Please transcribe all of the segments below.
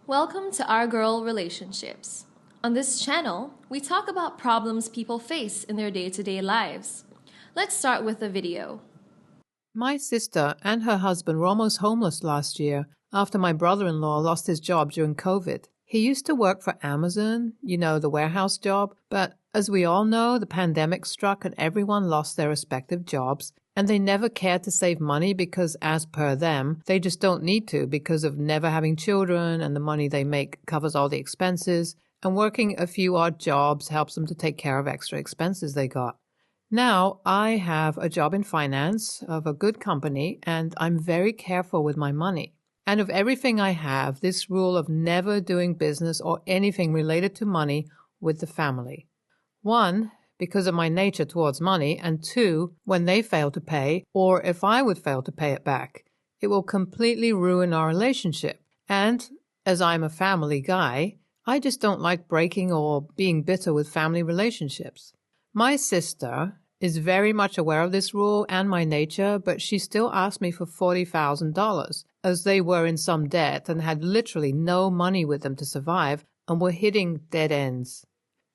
Welcome to Our Girl Relationships. On this channel, we talk about problems people face in their day-to-day lives. Let's start with a video. My sister and her husband were almost homeless last year after my brother-in-law lost his job during COVID. He used to work for Amazon, the warehouse job, but as we all know, the pandemic struck and everyone lost their respective jobs, and they never cared to save money because, as per them, they just don't need to because of never having children and the money they make covers all the expenses, and working a few odd jobs helps them to take care of extra expenses they got. Now, I have a job in finance of a good company, and I'm very careful with my money. And of everything I have, this rule of never doing business or anything related to money with the family. 1, because of my nature towards money, and 2, when they fail to pay, or if I would fail to pay it back, it will completely ruin our relationship. And, as I'm a family guy, I just don't like breaking or being bitter with family relationships. My sister is very much aware of this rule and my nature, but she still asked me for $40,000, as they were in some debt and had literally no money with them to survive and were hitting dead ends.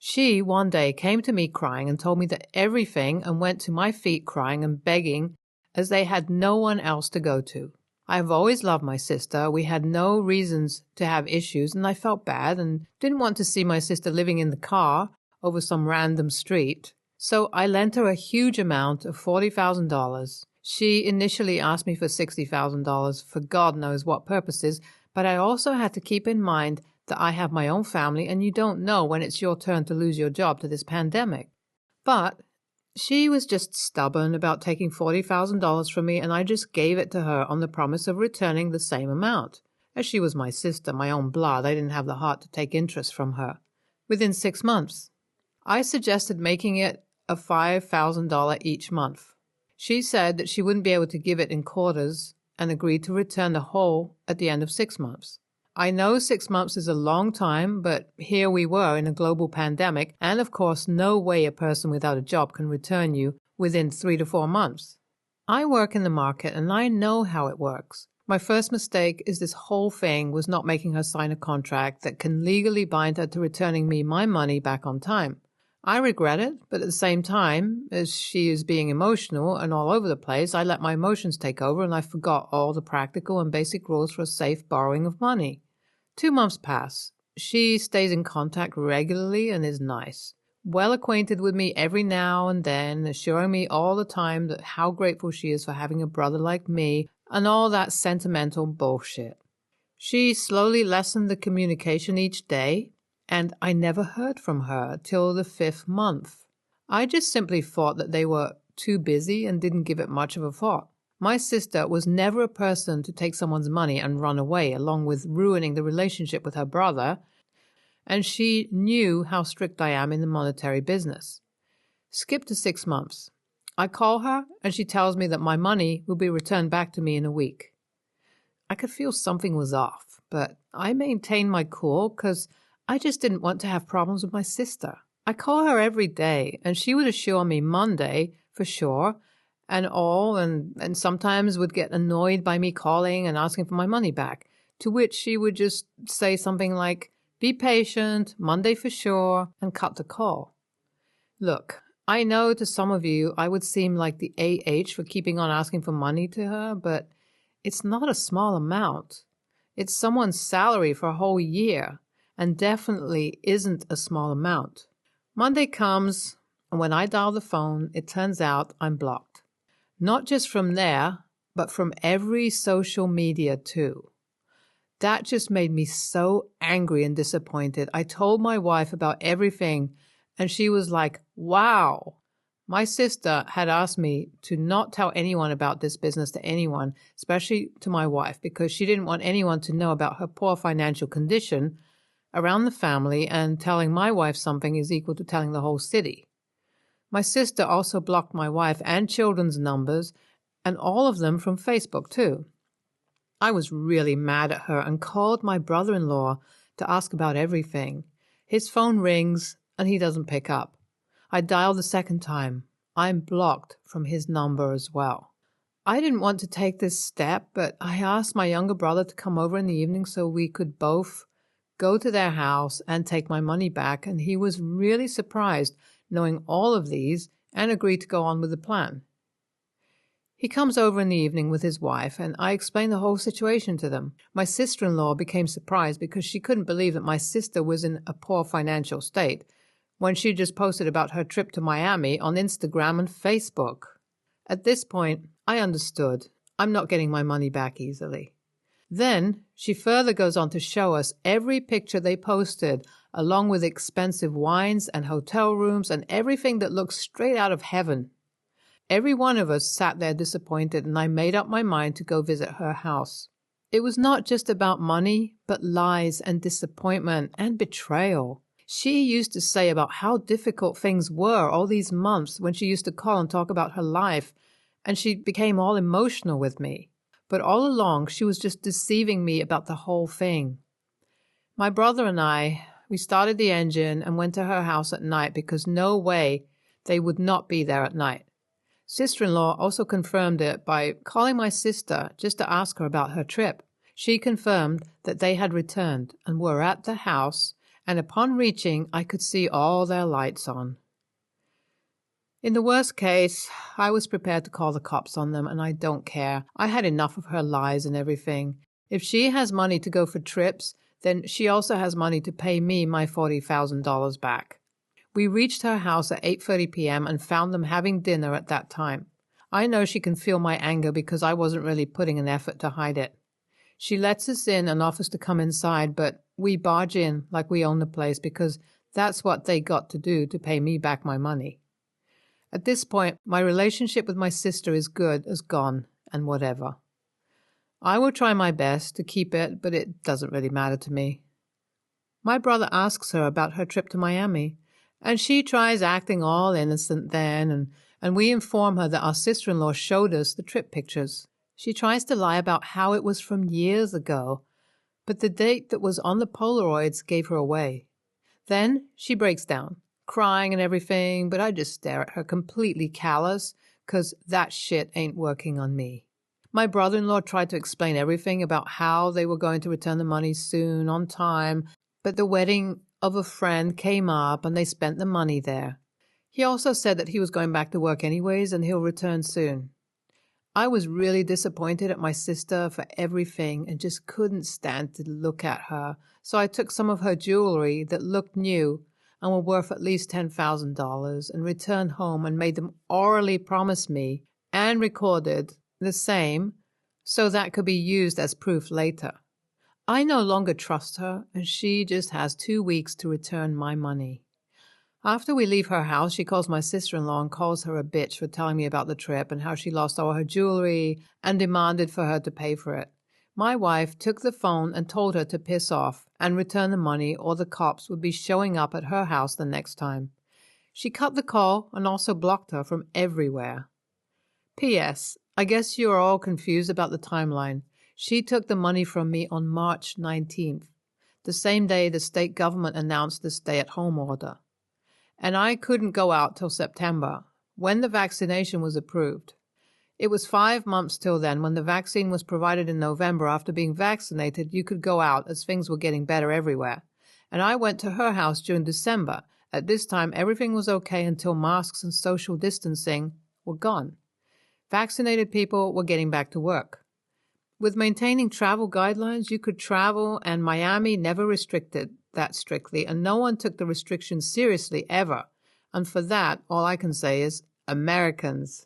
She one day came to me crying and told me that everything and went to my feet crying and begging as they had no one else to go to. I have always loved my sister. We had no reasons to have issues, and I felt bad and didn't want to see my sister living in the car over some random street. So I lent her a huge amount of $40,000. She initially asked me for $60,000 for God knows what purposes, but I also had to keep in mind that I have my own family and you don't know when it's your turn to lose your job to this pandemic. But she was just stubborn about taking $40,000 from me, and I just gave it to her on the promise of returning the same amount. As she was my sister, my own blood, I didn't have the heart to take interest from her. Within 6 months, I suggested making it a $5,000 each month. She said that she wouldn't be able to give it in quarters and agreed to return the whole at the end of 6 months. I know 6 months is a long time, but here we were in a global pandemic, and of course no way a person without a job can return you within 3 to 4 months. I work in the market and I know how it works. My first mistake is this whole thing was not making her sign a contract that can legally bind her to returning me my money back on time. I regret it, but at the same time, as she is being emotional and all over the place, I let my emotions take over and I forgot all the practical and basic rules for a safe borrowing of money. 2 months pass. She stays in contact regularly and is nice. Well acquainted with me every now and then, assuring me all the time that how grateful she is for having a brother like me and all that sentimental bullshit. She slowly lessened the communication each day, and I never heard from her till the 5th month. I just simply thought that they were too busy and didn't give it much of a thought. My sister was never a person to take someone's money and run away, along with ruining the relationship with her brother, and she knew how strict I am in the monetary business. Skip to 6 months. I call her, and she tells me that my money will be returned back to me in a week. I could feel something was off, but I maintained my cool because I just didn't want to have problems with my sister. I call her every day, and she would assure me Monday for sure, and sometimes would get annoyed by me calling and asking for my money back, to which she would just say something like, "Be patient, Monday for sure," and cut the call. Look, I know to some of you I would seem like the AH for keeping on asking for money to her, but it's not a small amount. It's someone's salary for a whole year, and definitely isn't a small amount. Monday comes, and when I dial the phone, it turns out I'm blocked. Not just from there, but from every social media too. That just made me so angry and disappointed. I told my wife about everything, and she was like, "Wow." My sister had asked me to not tell anyone about this business to anyone, especially to my wife, because she didn't want anyone to know about her poor financial condition around the family, and telling my wife something is equal to telling the whole city. My sister also blocked my wife and children's numbers, and all of them from Facebook too. I was really mad at her and called my brother-in-law to ask about everything. His phone rings and he doesn't pick up. I dialed the second time. I'm blocked from his number as well. I didn't want to take this step, but I asked my younger brother to come over in the evening so we could both go to their house and take my money back, and he was really surprised knowing all of these and agreed to go on with the plan. He comes over in the evening with his wife, and I explain the whole situation to them. My sister-in-law became surprised because she couldn't believe that my sister was in a poor financial state when she just posted about her trip to Miami on Instagram and Facebook. At this point, I understood. I'm not getting my money back easily. Then she further goes on to show us every picture they posted, along with expensive wines and hotel rooms and everything that looks straight out of heaven. Every one of us sat there disappointed, and I made up my mind to go visit her house. It was not just about money, but lies and disappointment and betrayal. She used to say about how difficult things were all these months when she used to call and talk about her life, and she became all emotional with me. But all along, she was just deceiving me about the whole thing. My brother and we started the engine and went to her house at night because no way they would not be there at night. Sister-in-law also confirmed it by calling my sister just to ask her about her trip. She confirmed that they had returned and were at the house, and upon reaching, I could see all their lights on. In the worst case, I was prepared to call the cops on them, and I don't care. I had enough of her lies and everything. If she has money to go for trips, then she also has money to pay me my $40,000 back. We reached her house at 8:30 p.m. and found them having dinner at that time. I know she can feel my anger because I wasn't really putting an effort to hide it. She lets us in and offers to come inside, but we barge in like we own the place because that's what they got to do to pay me back my money. At this point, my relationship with my sister is good as gone, and whatever. I will try my best to keep it, but it doesn't really matter to me. My brother asks her about her trip to Miami, and she tries acting all innocent then, and we inform her that our sister-in-law showed us the trip pictures. She tries to lie about how it was from years ago, but the date that was on the Polaroids gave her away. Then she breaks down, crying and everything, but I just stare at her completely callous, 'cause that shit ain't working on me. My brother-in-law tried to explain everything about how they were going to return the money soon, on time, but the wedding of a friend came up and they spent the money there. He also said that he was going back to work anyways and he'll return soon. I was really disappointed at my sister for everything and just couldn't stand to look at her, so I took some of her jewelry that looked new and were worth at least $10,000 and returned home and made them orally promise me and recorded the same so that could be used as proof later. I no longer trust her, and she just has 2 weeks to return my money. After we leave her house, she calls my sister-in-law and calls her a bitch for telling me about the trip and how she lost all her jewelry and demanded for her to pay for it. My wife took the phone and told her to piss off and return the money or the cops would be showing up at her house the next time. She cut the call and also blocked her from everywhere. P.S. I guess you are all confused about the timeline. She took the money from me on March 19th, the same day the state government announced the stay-at-home order. And I couldn't go out till September, when the vaccination was approved. It was 5 months till then. When the vaccine was provided in November after being vaccinated, you could go out as things were getting better everywhere. And I went to her house during December. At this time, everything was okay until masks and social distancing were gone. Vaccinated people were getting back to work. With maintaining travel guidelines, you could travel, and Miami never restricted that strictly, and no one took the restrictions seriously ever. And for that, all I can say is, Americans.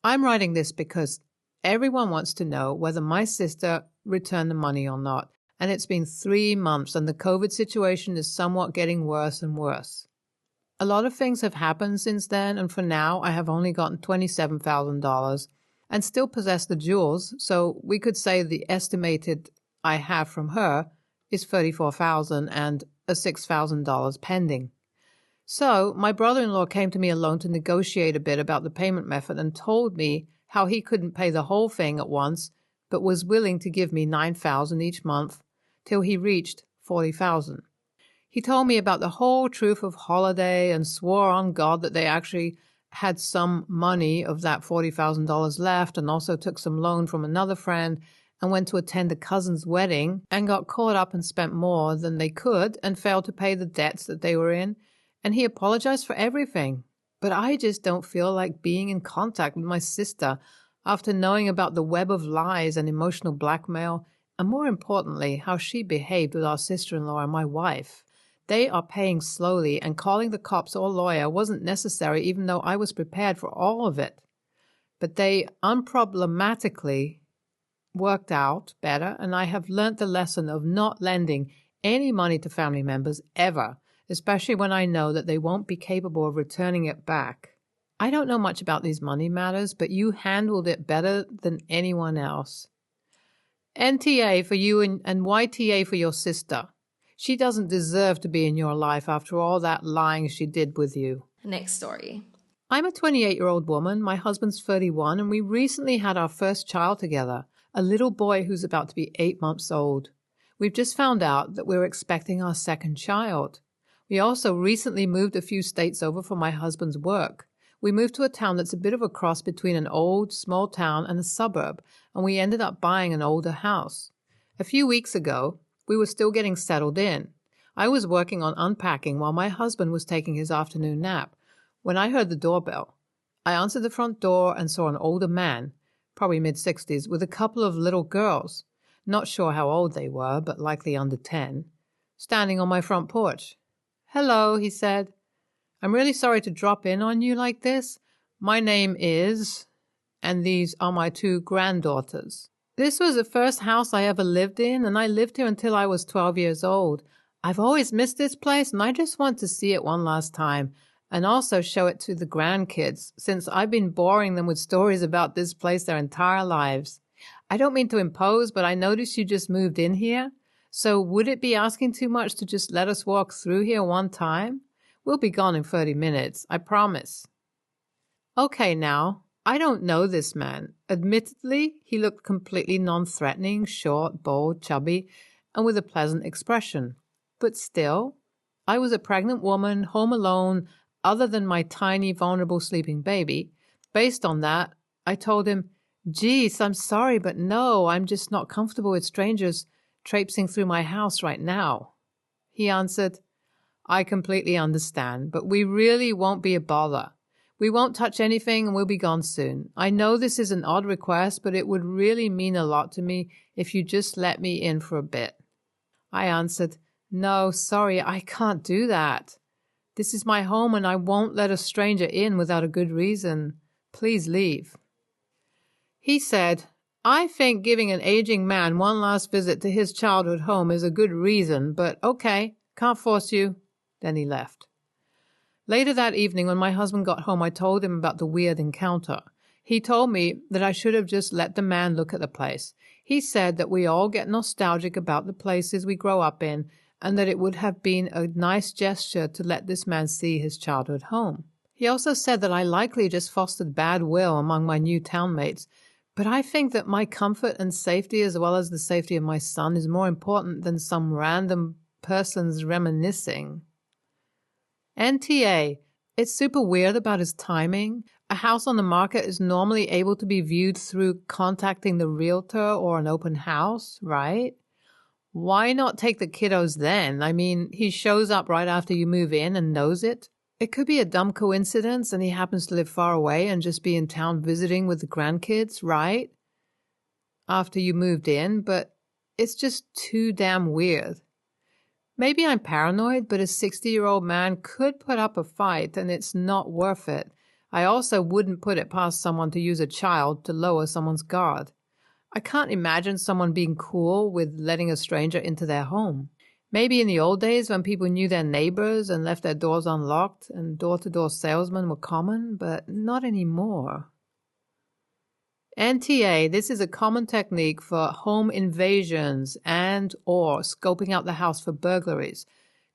I'm writing this because everyone wants to know whether my sister returned the money or not, and it's been 3 months, and the COVID situation is somewhat getting worse and worse. A lot of things have happened since then, and for now, I have only gotten $27,000 and still possess the jewels, so we could say the estimated I have from her is $34,000 and a $6,000 pending. So my brother-in-law came to me alone to negotiate a bit about the payment method and told me how he couldn't pay the whole thing at once, but was willing to give me $9,000 each month till he reached $40,000. He told me about the whole truth of holiday and swore on God that they actually had some money of that $40,000 left and also took some loan from another friend and went to attend a cousin's wedding and got caught up and spent more than they could and failed to pay the debts that they were in. And he apologized for everything. But I just don't feel like being in contact with my sister after knowing about the web of lies and emotional blackmail, and more importantly, how she behaved with our sister-in-law and my wife. They are paying slowly, and calling the cops or lawyer wasn't necessary even though I was prepared for all of it. But they unproblematically worked out better, and I have learnt the lesson of not lending any money to family members ever, especially when I know that they won't be capable of returning it back. I don't know much about these money matters, but you handled it better than anyone else. NTA for you and YTA for your sister. She doesn't deserve to be in your life after all that lying she did with you. Next story. I'm a 28-year-old woman, my husband's 31, and we recently had our first child together, a little boy who's about to be 8 months old. We've just found out that we're expecting our second child. We also recently moved a few states over for my husband's work. We moved to a town that's a bit of a cross between an old, small town and a suburb, and we ended up buying an older house. A few weeks ago, we were still getting settled in. I was working on unpacking while my husband was taking his afternoon nap when I heard the doorbell. I answered the front door and saw an older man, probably mid-60s, with a couple of little girls, not sure how old they were, but likely under 10, standing on my front porch. "Hello," he said. "I'm really sorry to drop in on you like this. My name is, and these are my 2 granddaughters. This was the first house I ever lived in, and I lived here until I was 12 years old. I've always missed this place, and I just want to see it one last time, and also show it to the grandkids, since I've been boring them with stories about this place their entire lives. I don't mean to impose, but I noticed you just moved in here. So would it be asking too much to just let us walk through here one time? We'll be gone in 30 minutes, I promise." Okay, now, I don't know this man. Admittedly, he looked completely non-threatening, short, bold, chubby, and with a pleasant expression. But still, I was a pregnant woman, home alone, other than my tiny, vulnerable sleeping baby. Based on that, I told him, "Geez, I'm sorry, but no, I'm just not comfortable with strangers traipsing through my house right now." He answered, "I completely understand, but we really won't be a bother. We won't touch anything and we'll be gone soon. I know this is an odd request, but it would really mean a lot to me if you just let me in for a bit." I answered, "No, sorry, I can't do that. This is my home and I won't let a stranger in without a good reason. Please leave." He said, "I think giving an aging man one last visit to his childhood home is a good reason, but okay, can't force you." Then he left. Later that evening, when my husband got home, I told him about the weird encounter. He told me that I should have just let the man look at the place. He said that we all get nostalgic about the places we grow up in, and that it would have been a nice gesture to let this man see his childhood home. He also said that I likely just fostered bad will among my new townmates, but I think that my comfort and safety, as well as the safety of my son, is more important than some random person's reminiscing. NTA, it's super weird about his timing. A house on the market is normally able to be viewed through contacting the realtor or an open house, right? Why not take the kiddos then? I mean, he shows up right after you move in and knows it. It could be a dumb coincidence and he happens to live far away and just be in town visiting with the grandkids, right? After you moved in, but it's just too damn weird. Maybe I'm paranoid, but a 60-year-old man could put up a fight and it's not worth it. I also wouldn't put it past someone to use a child to lower someone's guard. I can't imagine someone being cool with letting a stranger into their home. Maybe in the old days when people knew their neighbors and left their doors unlocked and door-to-door salesmen were common, but not anymore. NTA, this is a common technique for home invasions and or scoping out the house for burglaries.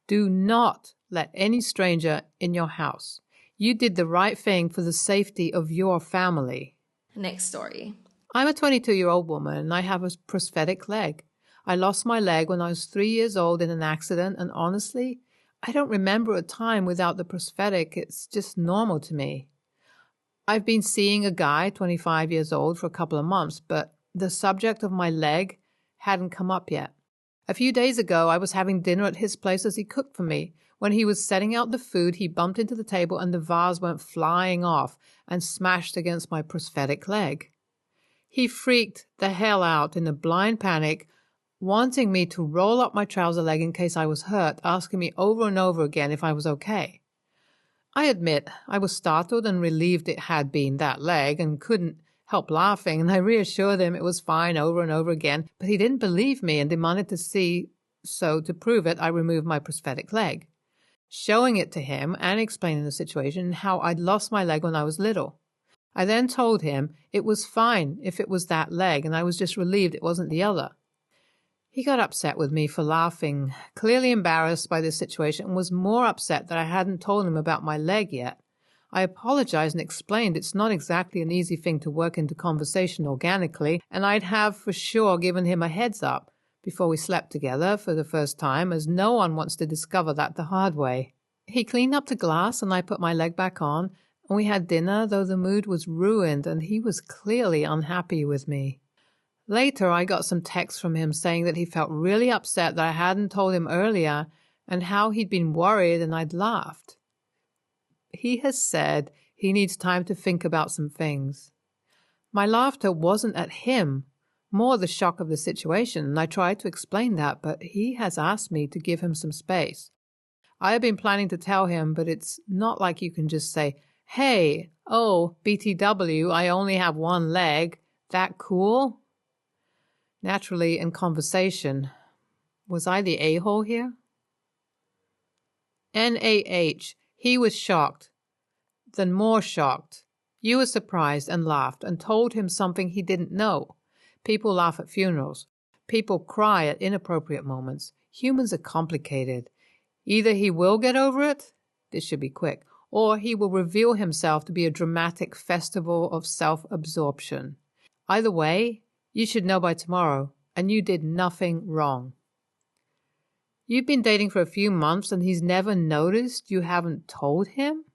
Do not let any stranger in your house. You did the right thing for the safety of your family. Next story. I'm a 22-year-old woman and I have a prosthetic leg. I lost my leg when I was 3 years old in an accident, and honestly, I don't remember a time without the prosthetic. It's just normal to me. I've been seeing a guy, 25 years old, for a couple of months, but the subject of my leg hadn't come up yet. A few days ago, I was having dinner at his place as he cooked for me. When he was setting out the food, he bumped into the table and the vase went flying off and smashed against my prosthetic leg. He freaked the hell out in a blind panic, wanting me to roll up my trouser leg in case I was hurt, asking me over and over again if I was okay. I admit I was startled and relieved it had been that leg and couldn't help laughing, and I reassured him it was fine over and over again, but he didn't believe me and demanded to see, so to prove it, I removed my prosthetic leg, showing it to him and explaining the situation and how I'd lost my leg when I was little. I then told him it was fine if it was that leg, and I was just relieved it wasn't the other. He got upset with me for laughing, clearly embarrassed by this situation, and was more upset that I hadn't told him about my leg yet. I apologized and explained it's not exactly an easy thing to work into conversation organically, and I'd have for sure given him a heads up before we slept together for the first time, as no one wants to discover that the hard way. He cleaned up the glass and I put my leg back on, and we had dinner, though the mood was ruined and he was clearly unhappy with me. Later, I got some texts from him saying that he felt really upset that I hadn't told him earlier and how he'd been worried and I'd laughed. He has said he needs time to think about some things. My laughter wasn't at him, more the shock of the situation, and I tried to explain that, but he has asked me to give him some space. I have been planning to tell him, but it's not like you can just say, "Hey, BTW, I only have one leg. That cool?" Naturally, in conversation, was I the a-hole here? NAH, he was shocked, then more shocked. You were surprised and laughed and told him something he didn't know. People laugh at funerals. People cry at inappropriate moments. Humans are complicated. Either he will get over it, this should be quick, or he will reveal himself to be a dramatic festival of self-absorption. Either way, you should know by tomorrow, and you did nothing wrong. You've been dating for a few months and he's never noticed you haven't told him?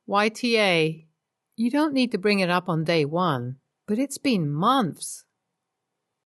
YTA, you don't need to bring it up on day one, but it's been months.